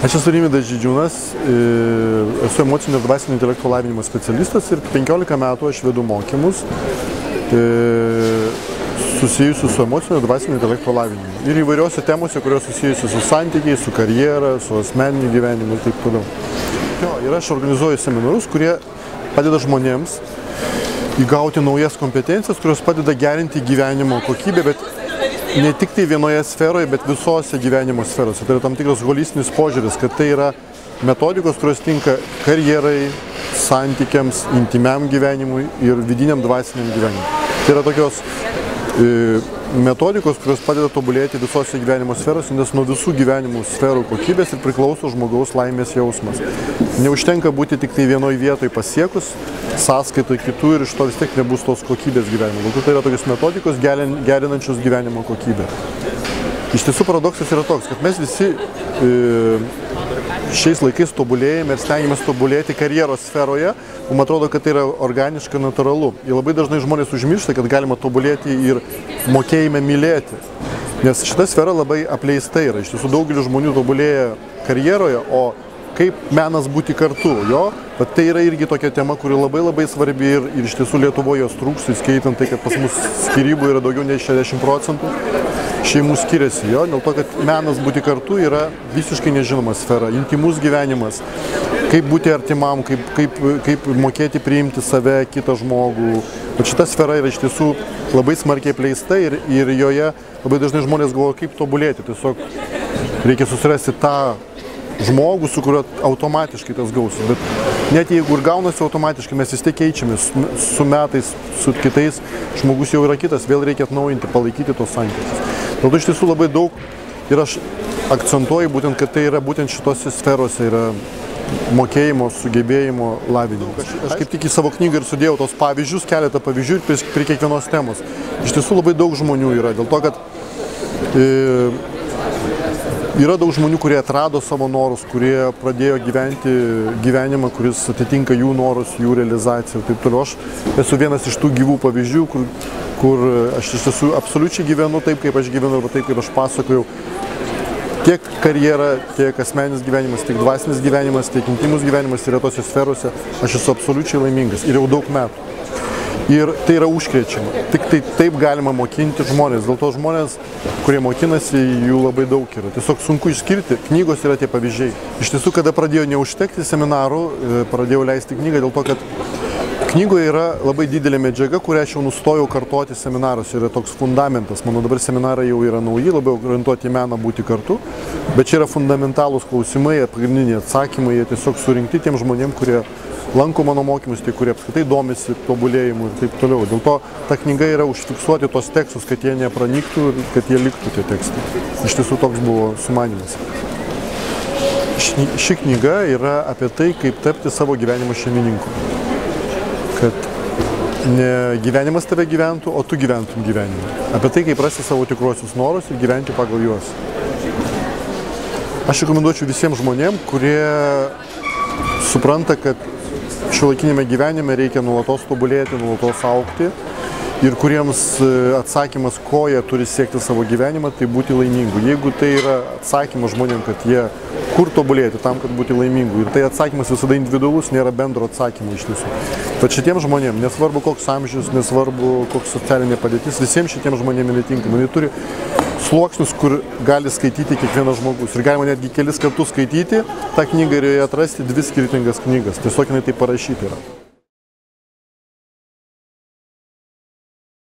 Aš esu Rimvydas Žydžiūnas, esu emocinio ir dvasinio intelekto lavinimo specialistas ir 15 metų aš vedu mokymus susijusius su emocinio ir dvasinio intelekto lavinimu. Ir įvairiose temose, kurios susijusios su santykiais, su karjera, su asmeniniu gyvenimu ir taip toliau. Ir aš organizuoju seminarus, kurie padeda žmonėms įgauti naujas kompetencijas, kurios padeda gerinti gyvenimo kokybę, bet ne tik tai vienoje sferoje, bet visose gyvenimo sferose. Tai yra tam tikras holistinis požiūris, kad tai yra metodikos, kurios tinka karjerai, santykiams, intymiam gyvenimui ir vidiniam dvasiniam gyvenimui. Tai yra tokios metodikos, kurios padeda tobulėti visose gyvenimo sferose, nes nuo visų gyvenimo sferų kokybės ir priklauso žmogaus laimės jausmas. Neužtenka būti tik tai vienoje vietoje pasiekus, sąskaitoj kitų ir iš to vis tiek nebus tos kokybės gyvenimo. Tai yra tokios metodikos gerinančios gyvenimo kokybę. Iš tiesų paradoksas yra toks, kad mes visi šiais laikais tobulėjame ir stengiamės tobulėti karjeros sferoje, man atrodo, kad tai yra organiška, natūralu. Ir labai dažnai žmonės užmiršta, kad galima tobulėti ir mokėjime mylėti. Nes šita sfera labai apleista yra. Iš tiesų daugelis žmonių tobulėja karjeroje, o kaip menas būti kartu, jo, bet tai yra irgi tokia tema, kuri labai svarbi ir iš tiesų Lietuvoje jos trūksta, skaitant tai, kad pas mus skyrybų yra daugiau nei 60%, šeimų skiriasi, jo, dėl to, kad menas būti kartu yra visiškai nežinoma sfera, intimus gyvenimas, kaip būti artimam, kaip mokėti priimti save, kitą žmogų. Bet šita sfera yra iš tiesų labai smarkiai apleista ir joje labai dažnai žmonės galvoja, kaip tobulėti, tiesiog reikia susirasti tą žmogų, su kuriuo automatiškai tas gausis, bet net jeigu ir gaunasi automatiškai, mes vis tiek keičiamės su metais, su kitais, žmogus jau yra kitas, vėl reikia atnaujinti, palaikyti tos santykius. Dėl to iš tiesų labai daug ir aš akcentuoju būtent, kad tai yra būtent šitose sferose yra mokėjimo, sugebėjimo lavinimas. Aš kaip tik į savo knygą ir sudėjau tos pavyzdžius, keletą pavyzdžių ir prie kiekvienos temos. Iš tiesų labai daug žmonių yra, dėl to, kad yra daug žmonių, kurie atrado savo norus, kurie pradėjo gyventi gyvenimą, kuris atitinka jų norus, jų realizaciją ir taip toliau. Aš esu vienas iš tų gyvų pavyzdžių, kur aš iš tiesų absoliučiai gyvenu taip, kaip aš gyvenu, arba taip, kaip aš pasakojau. Tiek karjera, tiek asmeninis gyvenimas, tiek dvasinis gyvenimas, tiek intimus gyvenimas yra tose sferose. Aš esu absoliučiai laimingas ir jau daug metų. Ir tai yra užkrečiama. Tik tai taip galima mokinti žmonės. Dėl to žmonės, kurie mokinasi, jų labai daug yra. Tiesiog sunku išskirti. Knygos yra tie pavyzdžiai. Iš tiesų, kada pradėjo neužtekti seminarų, pradėjau leisti knygą dėl to, kad knygoje yra labai didelė medžiaga, kurią aš jau nustojau kartoti seminaruose. Yra toks fundamentas. Mano dabar seminarai jau yra nauji, labiau orientuoti į meną būti kartu. Bet čia yra fundamentalūs klausimai, pagrindiniai atsakymai. Jie tiesiog surinkti tiem žmonėm, kurie lanko mano mokymus, tie, kurie apskritai domisi tobulėjimu ir taip toliau. Dėl to ta knyga yra užfiksuoti tos tekstus, kad jie nepranyktų ir kad jie liktų tie tekstai. Iš tiesų toks buvo sumanymas. Ši knyga yra apie tai, kaip tapti savo gyvenimo šeimininku. Kad ne gyvenimas tave gyventų, o tu gyventum gyvenimą. Apie tai, kaip rasti savo tikruosius norus ir gyventi pagal juos. Aš rekomenduočiau visiems žmonėms, kurie supranta, kad šiuolaikinėme gyvenime reikia nuolatos tobulėti, nuolatos augti ir kuriems atsakymas, ko jie turi siekti savo gyvenimą, tai būti laimingu. Jeigu tai yra atsakymas žmonėms, kad jie kur tobulėti tam, kad būti laimingu, ir tai atsakymas visada individualus, nėra bendro atsakymo iš tiesų. Bet šitiems žmonėms, nesvarbu koks amžius, nesvarbu koks socialinė padėtis, visiems šitiems žmonėms netinkama. Jie turi sluoksnius, kur gali skaityti kiekvienas žmogus. Ir galima netgi kelis kartus skaityti tą knygą ir joje atrasti dvi skirtingas knygas. Tiesiog jinai taip parašyta yra.